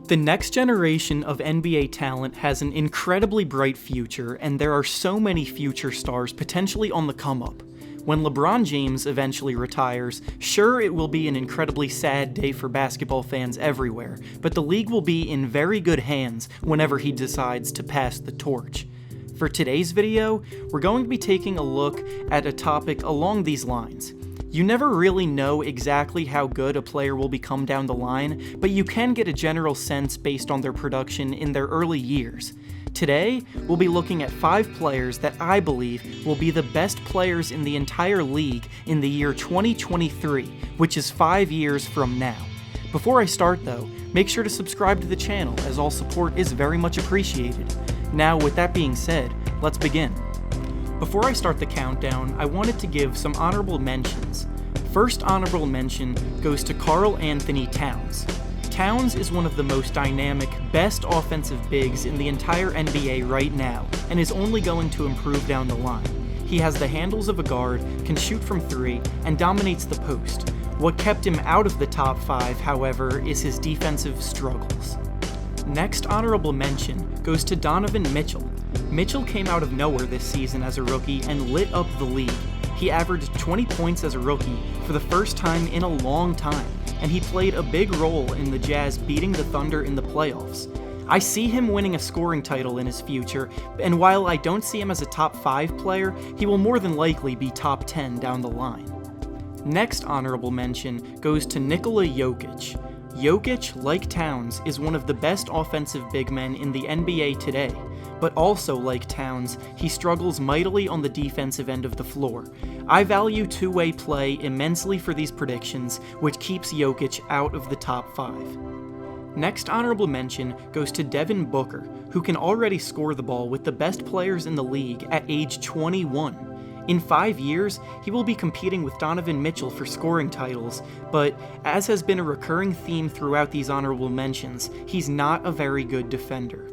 The next generation of NBA talent has an incredibly bright future, and there are so many future stars potentially on the come up. When LeBron James eventually retires, sure, it will be an incredibly sad day for basketball fans everywhere, but the league will be in very good hands whenever he decides to pass the torch. For today's video, we're going to be taking a look at a topic along these lines. You never really know exactly how good a player will become down the line, but you can get a general sense based on their production in their early years. Today, we'll be looking at 5 players that I believe will be the best players in the entire league in the year 2023, which is 5 years from now. Before I start though, make sure to subscribe to the channel, as all support is very much appreciated. Now, with that being said, let's begin. Before I start the countdown, I wanted to give some honorable mentions. First honorable mention goes to Karl Anthony Towns. Towns is one of the most dynamic, best offensive bigs in the entire NBA right now, and is only going to improve down the line. He has the handles of a guard, can shoot from 3, and dominates the post. What kept him out of the top 5, however, is his defensive struggles. Next honorable mention goes to Donovan Mitchell. Mitchell came out of nowhere this season as a rookie and lit up the league. He averaged 20 points as a rookie for the first time in a long time, and he played a big role in the Jazz beating the Thunder in the playoffs. I see him winning a scoring title in his future, and while I don't see him as a top 5 player, he will more than likely be top 10 down the line. Next honorable mention goes to Nikola Jokic. Jokic, like Towns, is one of the best offensive big men in the NBA today, but also like Towns, he struggles mightily on the defensive end of the floor. I value two-way play immensely for these predictions, which keeps Jokic out of the top 5. Next honorable mention goes to Devin Booker, who can already score the ball with the best players in the league at age 21. In 5 years, he will be competing with Donovan Mitchell for scoring titles, but as has been a recurring theme throughout these honorable mentions, he's not a very good defender.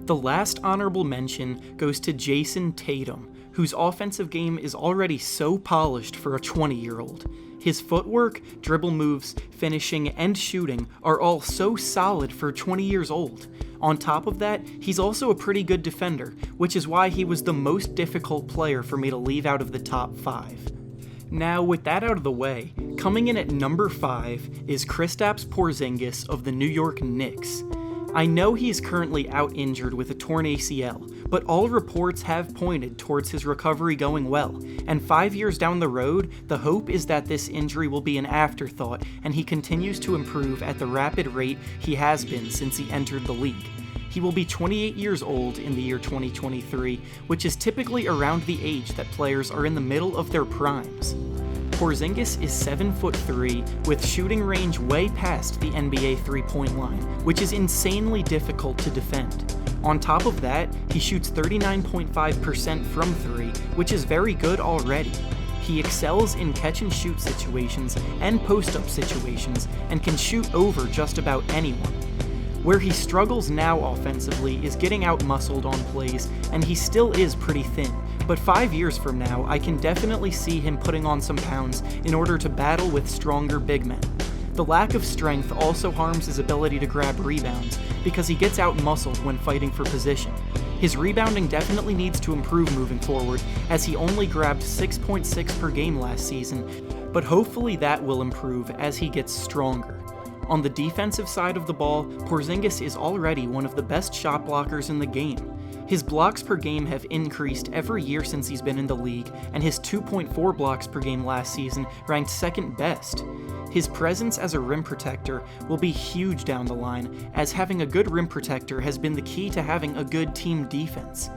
The last honorable mention goes to Jason Tatum, whose offensive game is already so polished for a 20-year-old. His footwork, dribble moves, finishing, and shooting are all so solid for 20 years old. On top of that, he's also a pretty good defender, which is why he was the most difficult player for me to leave out of the top 5. Now, with that out of the way, coming in at number 5 is Kristaps Porzingis of the New York Knicks. I know he is currently out injured with a torn ACL, but all reports have pointed towards his recovery going well, and 5 years down the road, the hope is that this injury will be an afterthought and he continues to improve at the rapid rate he has been since he entered the league. He will be 28 years old in the year 2023, which is typically around the age that players are in the middle of their primes. Porzingis is 7'3", with shooting range way past the NBA 3-point line, which is insanely difficult to defend. On top of that, he shoots 39.5% from 3, which is very good already. He excels in catch-and-shoot situations and post-up situations, and can shoot over just about anyone. Where he struggles now offensively is getting out-muscled on plays, and he still is pretty thin, but 5 years from now, I can definitely see him putting on some pounds in order to battle with stronger big men. The lack of strength also harms his ability to grab rebounds, because he gets out-muscled when fighting for position. His rebounding definitely needs to improve moving forward, as he only grabbed 6.6 per game last season, but hopefully that will improve as he gets stronger. On the defensive side of the ball, Porzingis is already one of the best shot blockers in the game. His blocks per game have increased every year since he's been in the league, and his 2.4 blocks per game last season ranked second best. His presence as a rim protector will be huge down the line, as having a good rim protector has been the key to having a good team defense.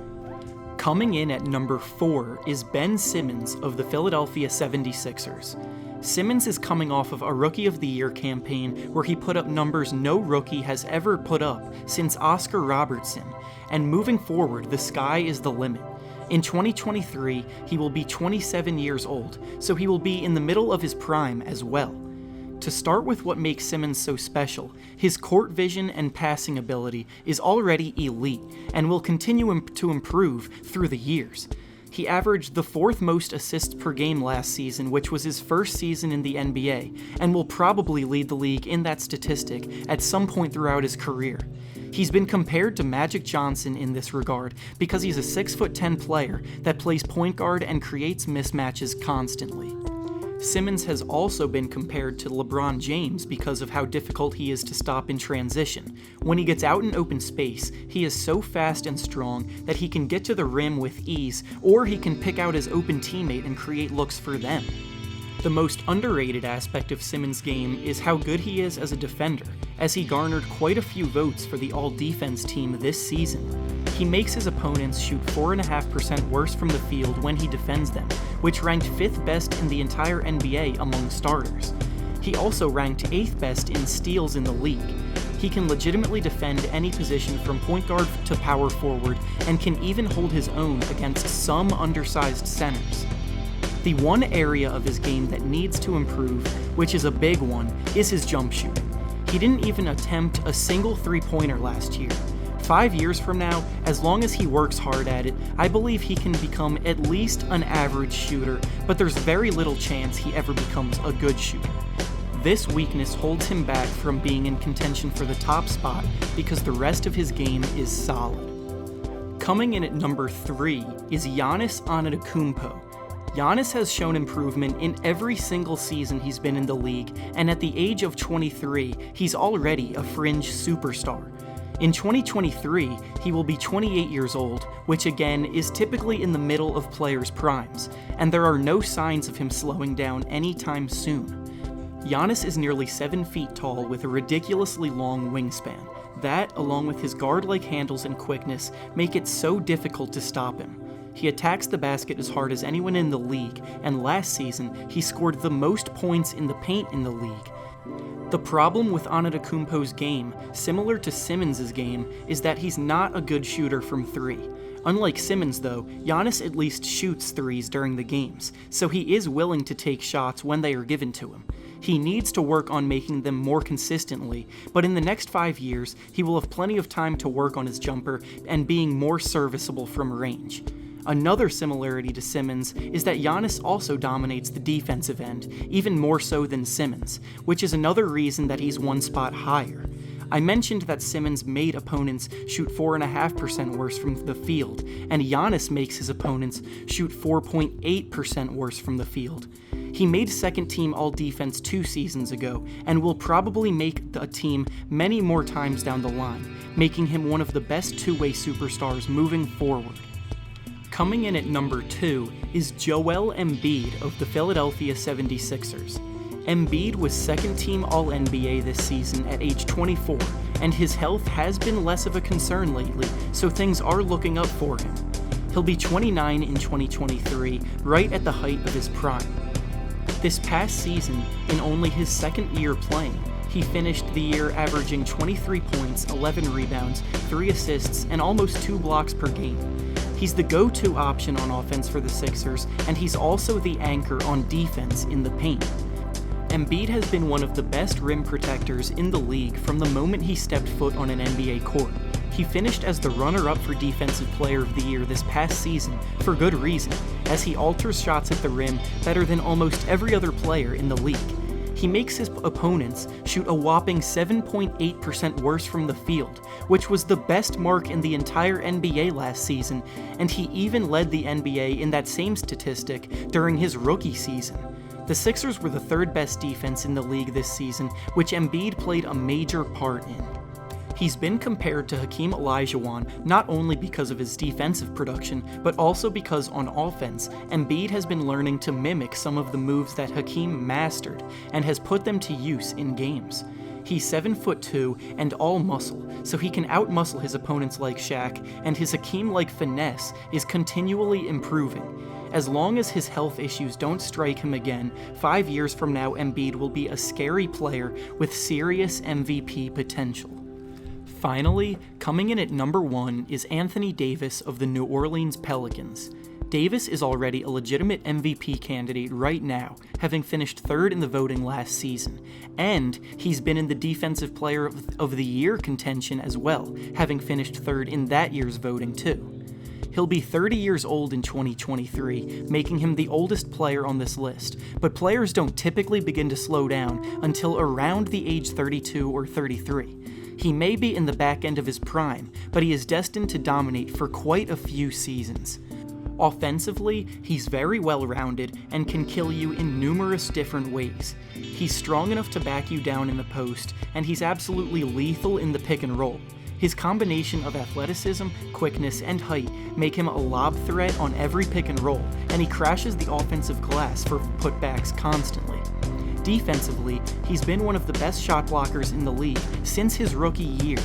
Coming in at number 4 is Ben Simmons of the Philadelphia 76ers. Simmons is coming off of a Rookie of the Year campaign where he put up numbers no rookie has ever put up since Oscar Robertson, and moving forward, the sky is the limit. In 2023, he will be 27 years old, so he will be in the middle of his prime as well. To start with what makes Simmons so special, his court vision and passing ability is already elite and will continue to improve through the years. He averaged the 4th most assists per game last season, which was his first season in the NBA, and will probably lead the league in that statistic at some point throughout his career. He's been compared to Magic Johnson in this regard because he's a 6'10" player that plays point guard and creates mismatches constantly. Simmons has also been compared to LeBron James because of how difficult he is to stop in transition. When he gets out in open space, he is so fast and strong that he can get to the rim with ease, or he can pick out his open teammate and create looks for them. The most underrated aspect of Simmons' game is how good he is as a defender, as he garnered quite a few votes for the All-Defense team this season. He makes his opponents shoot 4.5% worse from the field when he defends them, which ranked 5th best in the entire NBA among starters. He also ranked 8th best in steals in the league. He can legitimately defend any position from point guard to power forward, and can even hold his own against some undersized centers. The one area of his game that needs to improve, which is a big one, is his jump shooting. He didn't even attempt a single three-pointer last year. 5 years from now, as long as he works hard at it, I believe he can become at least an average shooter, but there's very little chance he ever becomes a good shooter. This weakness holds him back from being in contention for the top spot because the rest of his game is solid. Coming in at number 3 is Giannis Antetokounmpo. Giannis has shown improvement in every single season he's been in the league, and at the age of 23, he's already a fringe superstar. In 2023, he will be 28 years old, which again is typically in the middle of players' primes, and there are no signs of him slowing down anytime soon. Giannis is nearly 7 feet tall with a ridiculously long wingspan. That, along with his guard-like handles and quickness, make it so difficult to stop him. He attacks the basket as hard as anyone in the league, and last season, he scored the most points in the paint in the league. The problem with Antetokounmpo's game, similar to Simmons' game, is that he's not a good shooter from 3. Unlike Simmons though, Giannis at least shoots threes during the games, so he is willing to take shots when they are given to him. He needs to work on making them more consistently, but in the next 5 years, he will have plenty of time to work on his jumper and being more serviceable from range. Another similarity to Simmons is that Giannis also dominates the defensive end, even more so than Simmons, which is another reason that he's one spot higher. I mentioned that Simmons made opponents shoot 4.5% worse from the field, and Giannis makes his opponents shoot 4.8% worse from the field. He made second team All-Defense 2 seasons ago, and will probably make a team many more times down the line, making him one of the best two-way superstars moving forward. Coming in at number 2 is Joel Embiid of the Philadelphia 76ers. Embiid was second-team All-NBA this season at age 24, and his health has been less of a concern lately, so things are looking up for him. He'll be 29 in 2023, right at the height of his prime. This past season, in only his second year playing, he finished the year averaging 23 points, 11 rebounds, 3 assists, and almost 2 blocks per game. He's the go-to option on offense for the Sixers, and he's also the anchor on defense in the paint. Embiid has been one of the best rim protectors in the league from the moment he stepped foot on an NBA court. He finished as the runner-up for Defensive Player of the Year this past season for good reason, as he alters shots at the rim better than almost every other player in the league. He makes his opponents shoot a whopping 7.8% worse from the field, which was the best mark in the entire NBA last season, and he even led the NBA in that same statistic during his rookie season. The Sixers were the 3rd best defense in the league this season, which Embiid played a major part in. He's been compared to Hakeem Olajuwon not only because of his defensive production, but also because on offense, Embiid has been learning to mimic some of the moves that Hakeem mastered and has put them to use in games. He's 7'2" and all muscle, so he can outmuscle his opponents like Shaq, and his Hakeem-like finesse is continually improving. As long as his health issues don't strike him again, 5 years from now Embiid will be a scary player with serious MVP potential. Finally, coming in at number 1 is Anthony Davis of the New Orleans Pelicans. Davis is already a legitimate MVP candidate right now, having finished 3rd in the voting last season, and he's been in the Defensive Player of the Year contention as well, having finished 3rd in that year's voting too. He'll be 30 years old in 2023, making him the oldest player on this list, but players don't typically begin to slow down until around the age 32 or 33. He may be in the back end of his prime, but he is destined to dominate for quite a few seasons. Offensively, he's very well-rounded and can kill you in numerous different ways. He's strong enough to back you down in the post, and he's absolutely lethal in the pick and roll. His combination of athleticism, quickness, and height make him a lob threat on every pick and roll, and he crashes the offensive glass for putbacks constantly. Defensively, he's been one of the best shot blockers in the league since his rookie year.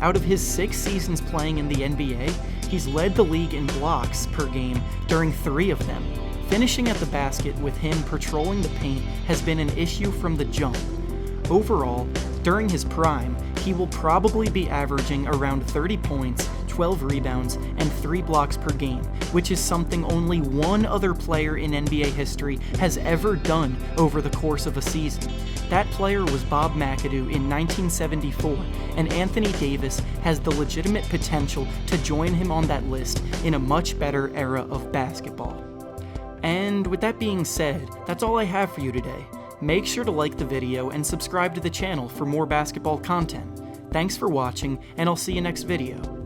Out of his 6 seasons playing in the NBA, he's led the league in blocks per game during 3 of them. Finishing at the basket with him patrolling the paint has been an issue from the jump. Overall, during his prime, he will probably be averaging around 30 points, 12 rebounds, and 3 blocks per game, which is something only one other player in NBA history has ever done over the course of a season. That player was Bob McAdoo in 1974, and Anthony Davis has the legitimate potential to join him on that list in a much better era of basketball. And with that being said, that's all I have for you today. Make sure to like the video and subscribe to the channel for more basketball content. Thanks for watching, and I'll see you next video.